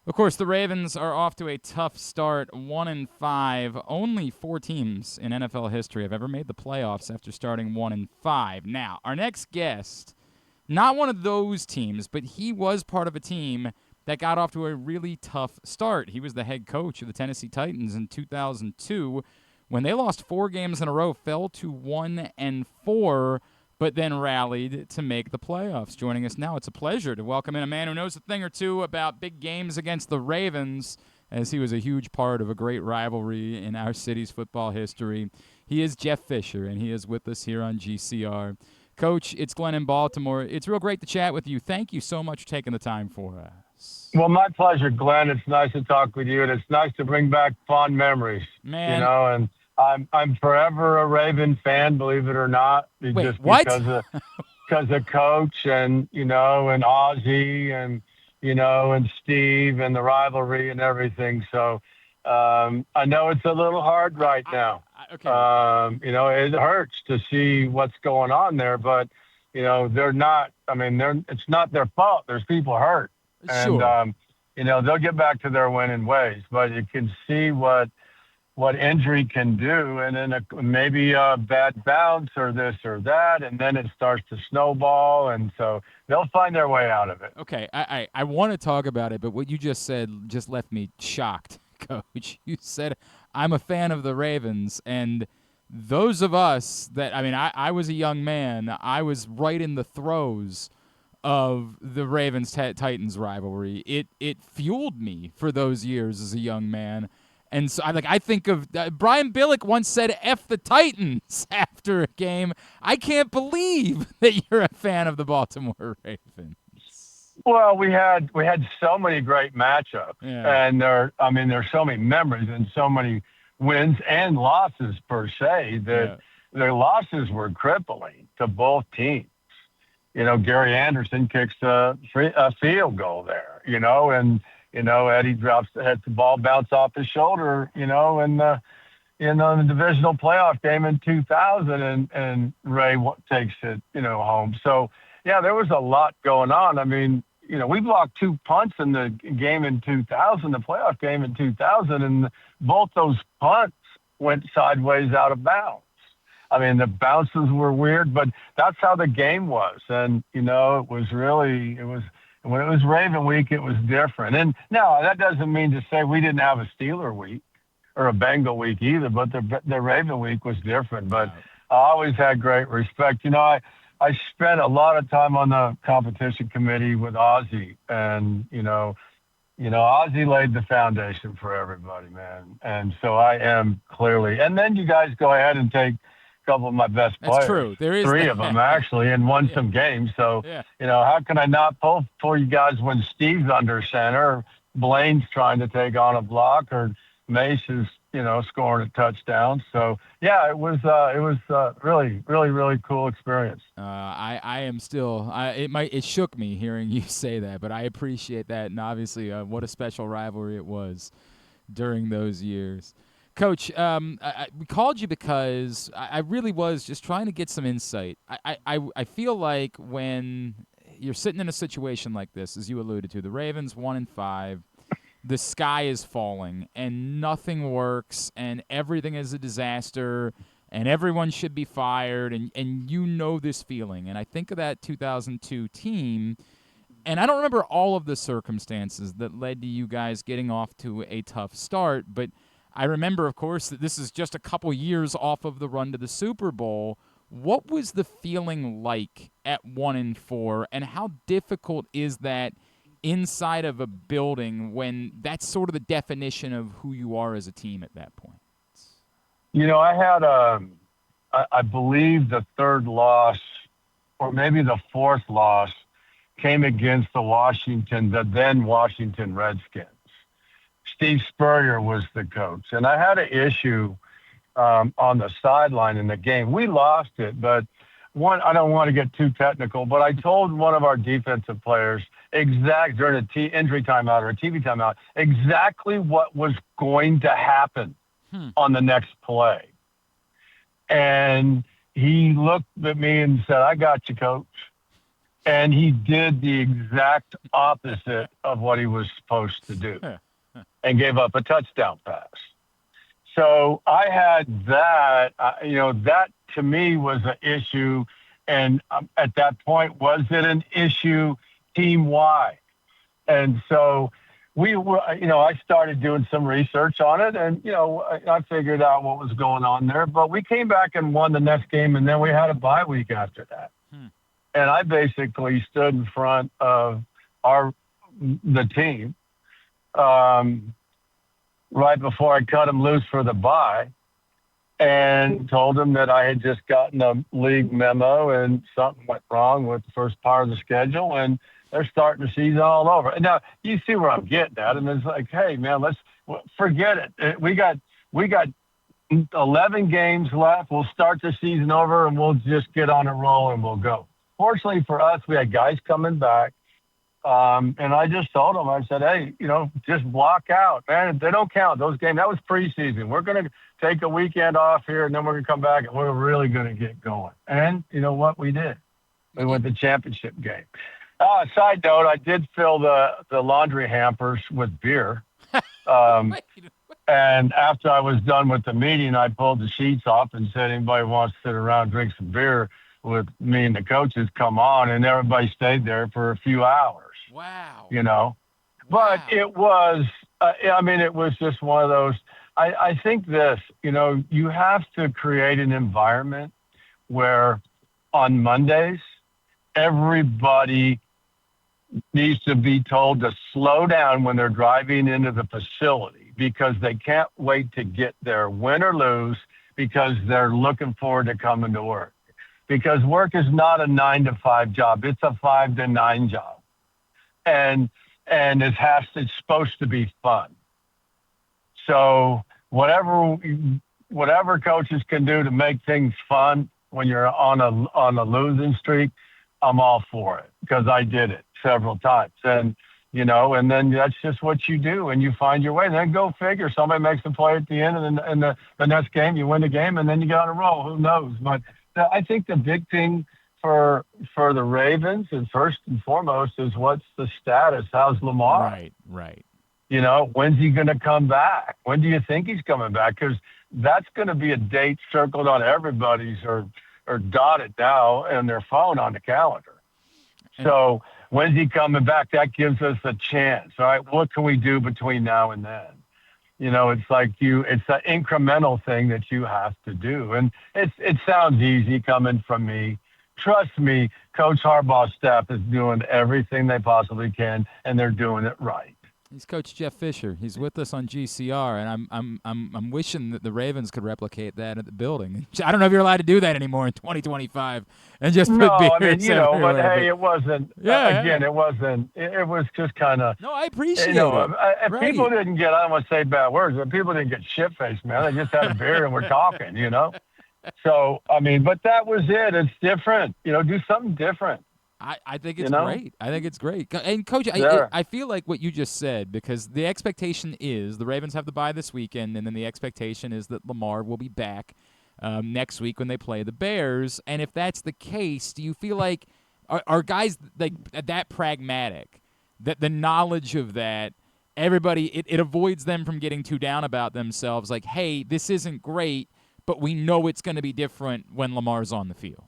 Of course, the Ravens are off to a tough start, 1-5. Only 4 teams in NFL history have ever made the playoffs after starting 1-5. Now, our next guest, not one of those teams, but he was part of a team that got off to a really tough start. He was the head coach of the Tennessee Titans in 2002 when they lost 4 games in a row, fell to 1-4. But then rallied to make the playoffs. Joining us now, it's a pleasure to welcome in a man who knows a thing or two about big games against the Ravens, as he was a huge part of a great rivalry in our city's football history. He is Jeff Fisher, and he is with us here on GCR. Coach, it's Glenn in Baltimore. It's real great to chat with you. Thank you so much for taking the time for us. Well, my pleasure, Glenn. It's nice to talk with you, and it's nice to bring back fond memories. Man. And I'm forever a Raven fan, believe it or not. Wait, just what? Because of Coach and Ozzie and and Steve and the rivalry and everything. So I know it's a little hard right now. Okay. It hurts to see what's going on there, but they're not. I mean, it's not their fault. There's people hurt, Sure. and they'll get back to their winning ways. But you can see what injury can do, and then maybe a bad bounce or this or that, and then it starts to snowball, and so they'll find their way out of it. Okay, I want to talk about it, but what you just said just left me shocked, Coach. You said, I'm a fan of the Ravens, and those of us that, I was a young man. I was right in the throes of the Ravens-Titans rivalry. It fueled me for those years as a young man. And so I think of Brian Billick once said F the Titans after a game. I can't believe that you're a fan of the Baltimore Ravens. Well, we had so many great matchups, yeah. and there's so many memories and so many wins and losses per se that their losses were crippling to both teams. Gary Anderson kicks a field goal there, and Eddie had the ball bounce off his shoulder, in the divisional playoff game in 2000, and Ray takes it, home. So, yeah, there was a lot going on. I mean, we blocked 2 punts in the game in 2000, the playoff game in 2000, and both those punts went sideways out of bounds. I mean, the bounces were weird, but that's how the game was. And, it was when it was Raven week, it was different. And no, that doesn't mean to say we didn't have a Steeler week or a Bengal week either, but the Raven week was different. But I always had great respect. I spent a lot of time on the competition committee with Ozzie, and, Ozzie laid the foundation for everybody, man. And so I am clearly. And then you guys go ahead and take couple of my best players. That's true. There is 3 of them actually, and won some games. So, how can I not pull for you guys when Steve's under center, Blaine's trying to take on a block, or Mace is, scoring a touchdown. So, yeah, it was really, really, really cool experience. I am still. It shook me hearing you say that, but I appreciate that, and obviously, what a special rivalry it was during those years. Coach, we called you because I really was just trying to get some insight. I feel like when you're sitting in a situation like this, as you alluded to, the Ravens 1-5, the sky is falling, and nothing works, and everything is a disaster, and everyone should be fired, and this feeling. And I think of that 2002 team, and I don't remember all of the circumstances that led to you guys getting off to a tough start, but I remember, of course, that this is just a couple years off of the run to the Super Bowl. What was the feeling like at 1-4, and how difficult is that inside of a building when that's sort of the definition of who you are as a team at that point? I had, I believe the 3rd loss, or maybe the 4th loss, came against the then Washington Redskins. Steve Spurrier was the coach, and I had an issue on the sideline in the game. We lost it, but I don't want to get too technical, but I told one of our defensive players during a injury timeout or a TV timeout exactly what was going to happen on the next play. And he looked at me and said, "I got you, coach." and he did the exact opposite of what he was supposed to do and gave up a touchdown pass. So I had that, that to me was an issue. And at that point, was it an issue team-wide? And so we were, I started doing some research on it, and, I figured out what was going on there. But we came back and won the next game, and then we had a bye week after that. And I basically stood in front of the team right before I cut them loose for the bye and told them that I had just gotten a league memo and something went wrong with the first part of the schedule, and they're starting the season all over. And now you see where I'm getting at, and it's like, hey, man, let's forget it. We got 11 games left. We'll start the season over, and we'll just get on a roll, and we'll go. Fortunately for us, we had guys coming back. And I just told them, I said, hey, just block out, man. They don't count those games. That was preseason. We're going to take a weekend off here, and then we're going to come back, and we're really going to get going. And you know what we did? We went to the championship game. Side note, I did fill the laundry hampers with beer. And after I was done with the meeting, I pulled the sheets off and said, anybody wants to sit around and drink some beer with me and the coaches, come on. And everybody stayed there for a few hours. Wow. But it was, it was just one of those. I think this, you have to create an environment where on Mondays, everybody needs to be told to slow down when they're driving into the facility because they can't wait to get there, win or lose, because they're looking forward to coming to work. Because work is not a 9-to-5 job. It's a 5 to 9 job. And it's supposed to be fun. So whatever coaches can do to make things fun when you're on a losing streak, I'm all for it because I did it several times. And and then that's just what you do, and you find your way. And then go figure, somebody makes a play at the end, and then the next game you win the game, and then you get on a roll. Who knows? But I think the big thing for the Ravens, and first and foremost, is what's the status? How's Lamar? Right. When's he going to come back? When do you think he's coming back? Because that's going to be a date circled on everybody's or dotted now on their phone on the calendar. So when's he coming back? That gives us a chance. All right, what can we do between now and then? It's like it's an incremental thing that you have to do. And it sounds easy coming from me. Trust me, Coach Harbaugh's staff is doing everything they possibly can, and they're doing it right. He's Coach Jeff Fisher. He's with us on GCR, and I'm wishing that the Ravens could replicate that at the building. I don't know if you're allowed to do that anymore in 202025 and just put beer. But hey, it wasn't. It wasn't. It was just kind of. No, I appreciate it. Right. People didn't get. I don't want to say bad words, but people didn't get shit-faced, man. They just had a beer and we're talking, So but that was it. It's different. Do something different. I think it's great. I think it's great. And, Coach, I feel like what you just said, because the expectation is the Ravens have the bye this weekend, and then the expectation is that Lamar will be back next week when they play the Bears. And if that's the case, do you feel like are guys like that pragmatic, that the knowledge of that, everybody, it avoids them from getting too down about themselves, like, hey, this isn't great, but we know it's going to be different when Lamar's on the field?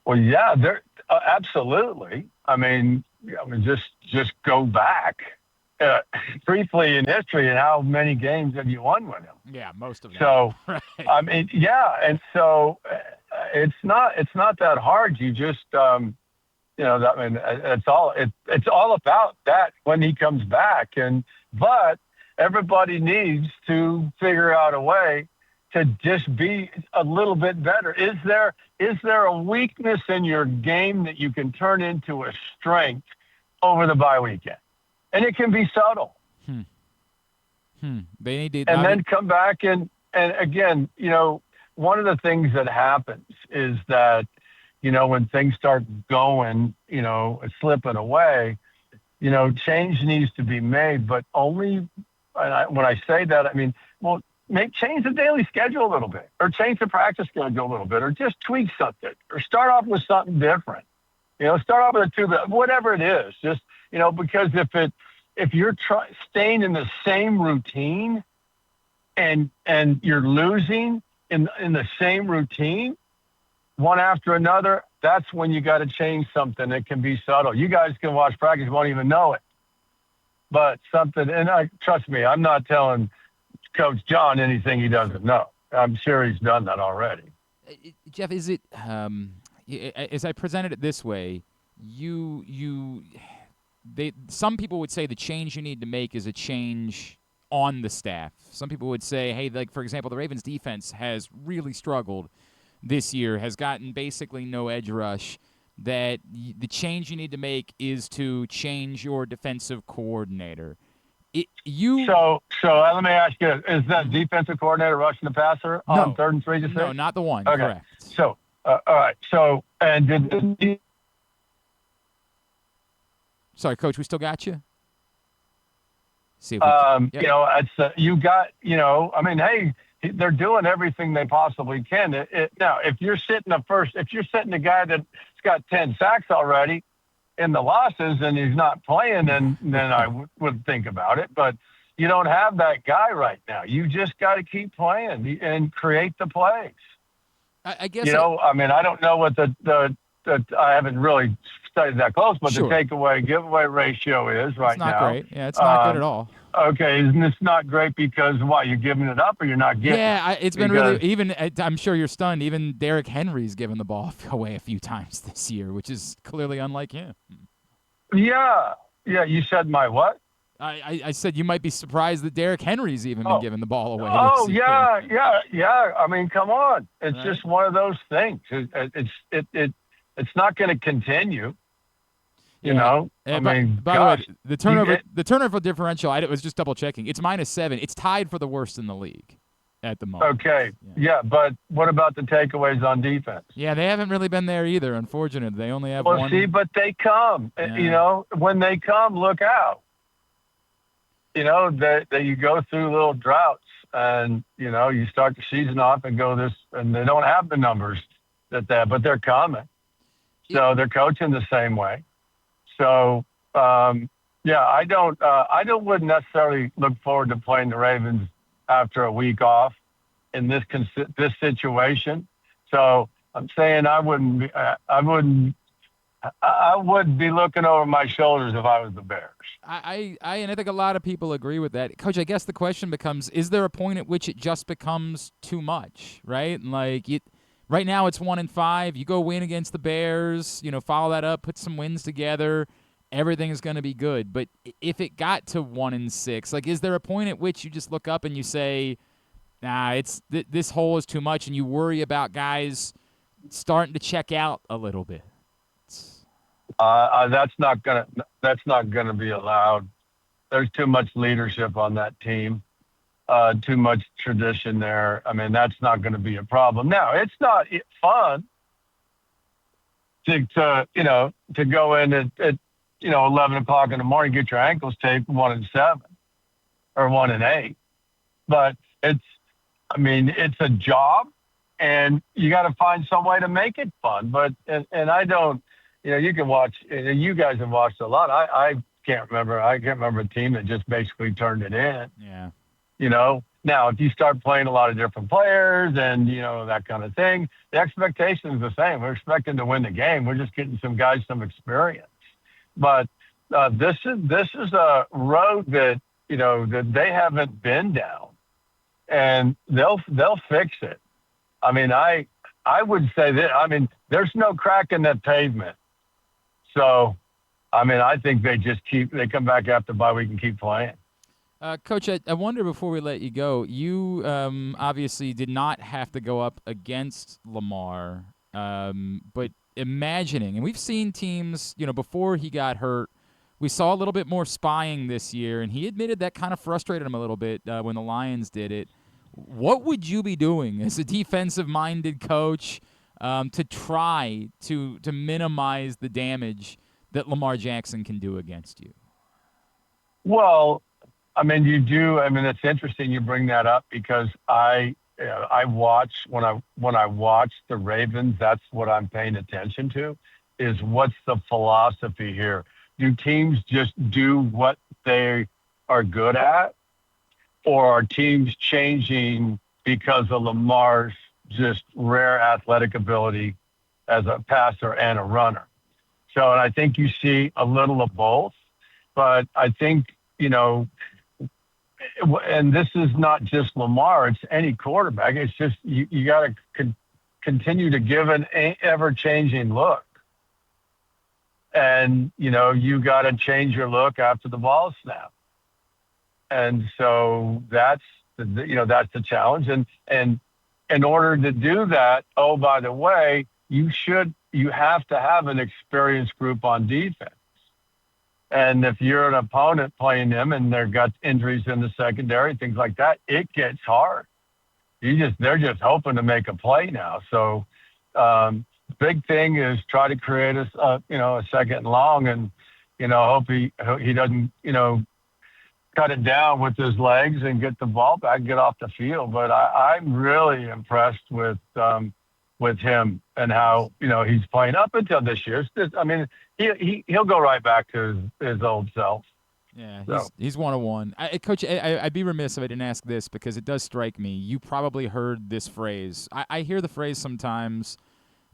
Well, yeah, absolutely. Just go back briefly in history and how many games have you won with him? Yeah, most of them. So, right. and so it's not that hard. You just, it's all about that when he comes back. But everybody needs to figure out a way to just be a little bit better. Is there a weakness in your game that you can turn into a strength over the bye weekend? And it can be subtle. They need to, and then come back and again, one of the things that happens is that, when things start going, slipping away, change needs to be made, but only, when I say that, change the daily schedule a little bit, or change the practice schedule a little bit, or just tweak something, or start off with something different. Start off with a two, whatever it is. Just, because if you're staying in the same routine and you're losing in the same routine, one after another, that's when you got to change something. It can be subtle. You guys can watch practice, won't even know it. But something, and trust me, I'm not telling Coach John anything he doesn't know. I'm sure he's done that already. Jeff, is it, as I presented it this way, some people would say the change you need to make is a change on the staff. Some people would say, hey, like, for example, the Ravens defense has really struggled this year, has gotten basically no edge rush, that the change you need to make is to change your defensive coordinator. So let me ask you, is that defensive coordinator rushing the passer on 3rd and 3 to 6? No, not the one. Okay. Correct. So, all right. So, and did sorry, Coach, we still got you? See if yep. It's you got, hey, they're doing everything they possibly can. Now, if you're sitting a guy that's got 10 sacks already in the losses and he's not playing, then I would think about it. But you don't have that guy right now. You just got to keep playing and create the plays. I guess I don't know what the I haven't really studied that close, but sure. The giveaway ratio is right now. It's not great. Yeah, it's not good at all. Okay, isn't this not great because why, you're giving it up or you're not getting it? Yeah, it's been really, even, I'm sure you're stunned, even Derrick Henry's given the ball away a few times this year, which is clearly unlike him. Yeah, you said my what? I said you might be surprised that Derrick Henry's even been giving the ball away. Oh, yeah. I mean, come on. It's right. Just one of those things. It's not going to continue. By the way, the turnover differential, I was just double checking. It's -7. It's tied for the worst in the league at the moment. Okay. Yeah, but what about the takeaways on defense? Yeah, they haven't really been there either, unfortunately. They only have one. Well, see, but they come. Yeah. When they come, look out. That you go through little droughts and, you start the season off and go this, and they don't have the numbers but they're coming. So they're coaching the same way. So, I wouldn't necessarily look forward to playing the Ravens after a week off in this situation. So I'm saying I would be looking over my shoulders if I was the Bears. And I think a lot of people agree with that. Coach, I guess the question becomes, is there a point at which it just becomes too much, right? Like right now it's 1-5. You go win against the Bears, follow that up, put some wins together, everything is going to be good. But if it got to 1-6, like, is there a point at which you just look up and you say, nah, this hole is too much, and you worry about guys starting to check out a little bit? That's not gonna be allowed. There's too much leadership on that team, too much tradition there. I mean, that's not going to be a problem. Now, it's not fun to go in at 11 o'clock in the morning, get your ankles taped 1-7 or 1-8, but it's a job, and you got to find some way to make it fun. But and I don't. You can watch. You guys have watched a lot. I can't remember. I can't remember a team that just basically turned it in. Yeah. Now if you start playing a lot of different players and that kind of thing, the expectation is the same. We're expecting to win the game. We're just getting some guys some experience. But this is a road that that they haven't been down, and they'll fix it. I would say that. There's no crack in that pavement. So, I think they come back after bye week and keep playing. Coach, I wonder, before we let you go, you obviously did not have to go up against Lamar, but imagining, and we've seen teams, before he got hurt, we saw a little bit more spying this year, and he admitted that kind of frustrated him a little bit when the Lions did it. What would you be doing as a defensive-minded coach to try to minimize the damage that Lamar Jackson can do against you? Well, you do. It's interesting you bring that up because I watch when I watch the Ravens. That's what I'm paying attention to is what's the philosophy here? Do teams just do what they are good at, or are teams changing because of Lamar's just rare athletic ability as a passer and a runner? So, and I think you see a little of both, but I think, and this is not just Lamar, it's any quarterback. It's just, you got to continue to give an ever-changing look. And, you got to change your look after the ball snap. And so that's that's the challenge. And in order to do that, oh, by the way, you have to have an experienced group on defense. And if you're an opponent playing them and they've got injuries in the secondary, things like that, it gets hard. They're just hoping to make a play now. So big thing is try to create a second and long, and hope he doesn't cut it down with his legs and get the ball back and get off the field. But I'm really impressed with him and how he's playing up until this year. He'll go right back to his old self. Yeah, he's 101. Coach, I'd be remiss if I didn't ask this, because it does strike me. You probably heard this phrase. I hear the phrase sometimes,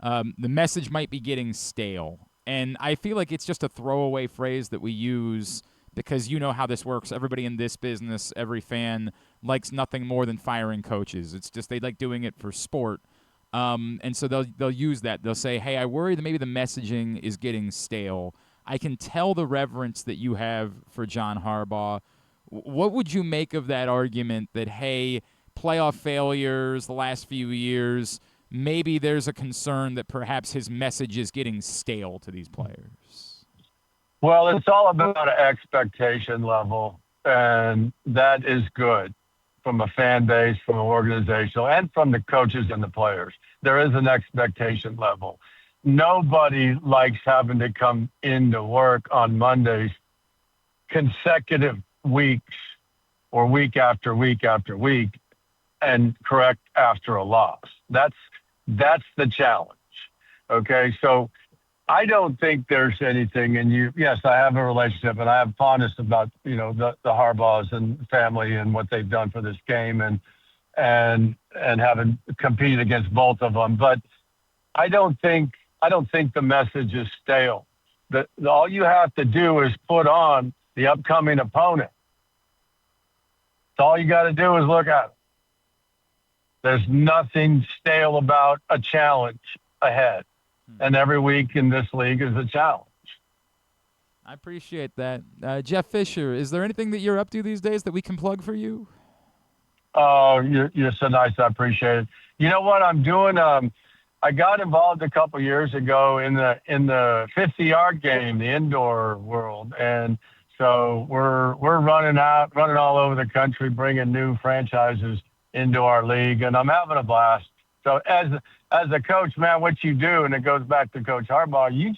the message might be getting stale. And I feel like it's just a throwaway phrase that we use because you know how this works. Everybody in this business, every fan likes nothing more than firing coaches. It's just they like doing it for sport. And so they'll use that. They'll say, hey, I worry that maybe the messaging is getting stale. I can tell the reverence that you have for John Harbaugh. What would you make of that argument that, hey, playoff failures the last few years, maybe there's a concern that perhaps his message is getting stale to these players? Well, it's all about an expectation level, and that is good from a fan base, from an organizational, and from the coaches and the players. There is an expectation level. Nobody likes having to come into work on Mondays consecutive weeks or week after week after week and correct after a loss. That's the challenge. Okay, so I don't think there's anything in you. Yes, I have a relationship and I have fondness about, the Harbaughs and family and what they've done for this game and having competed against both of them. But I don't think the message is stale. All you have to do is put on the upcoming opponent. That's all you got to do is look at it. There's nothing stale about a challenge ahead. And every week in this league is a challenge. I appreciate that. Jeff Fisher, is there anything that you're up to these days that we can plug for you? Oh, you're so nice. I appreciate it. You know what I'm doing? I got involved a couple years ago in the 50-yard game, the indoor world. And so we're running all over the country, bringing new franchises into our league, and I'm having a blast. So as a coach, man, what you do, and it goes back to Coach Harbaugh, you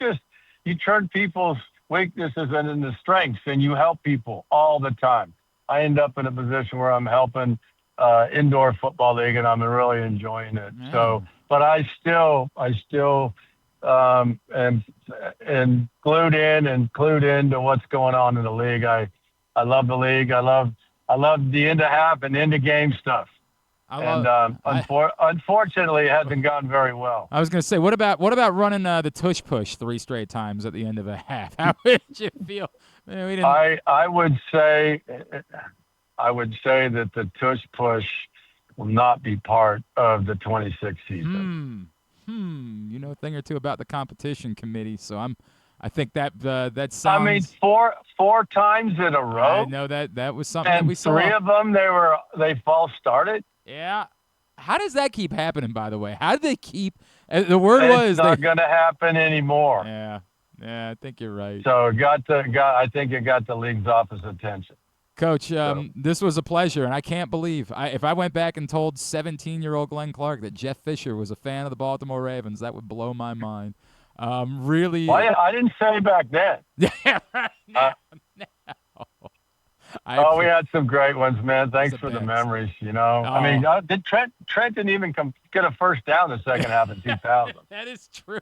turn people's weaknesses into strengths, and you help people all the time. I end up in a position where I'm helping indoor football league, and I'm really enjoying it. Yeah. So, but I still am glued in to what's going on in the league. I love the league. I love the end of half and end of game stuff. Unfortunately, it hasn't gone very well. I was going to say, what about running the tush push 3 straight times at the end of a half? How would you feel? Man, I would say that the tush push will not be part of the 26 season. A thing or two about the competition committee, so I think that sounds. I mean, four times in a row. I know that was something and that we saw. 3 of them they false started. Yeah. How does that keep happening, by the way? How do they keep the word was it's not going to happen anymore. Yeah, I think you're right. So I think it got the league's office attention. Coach, this was a pleasure, and I can't believe if I went back and told 17-year-old Glenn Clark that Jeff Fisher was a fan of the Baltimore Ravens, that would blow my mind. Really. Well, I didn't say back then. Yeah, right now. We had some great ones, man. Thanks for the memories, I mean, Trent didn't even get a first down the second half in 2000. That is true.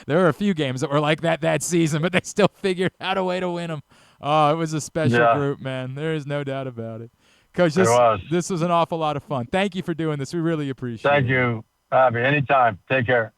There were a few games that were like that season, but they still figured out a way to win them. Oh, it was a special group, man. There is no doubt about it. Coach, this was an awful lot of fun. Thank you for doing this. We really appreciate it. Thank you, Bobby. Anytime. Take care.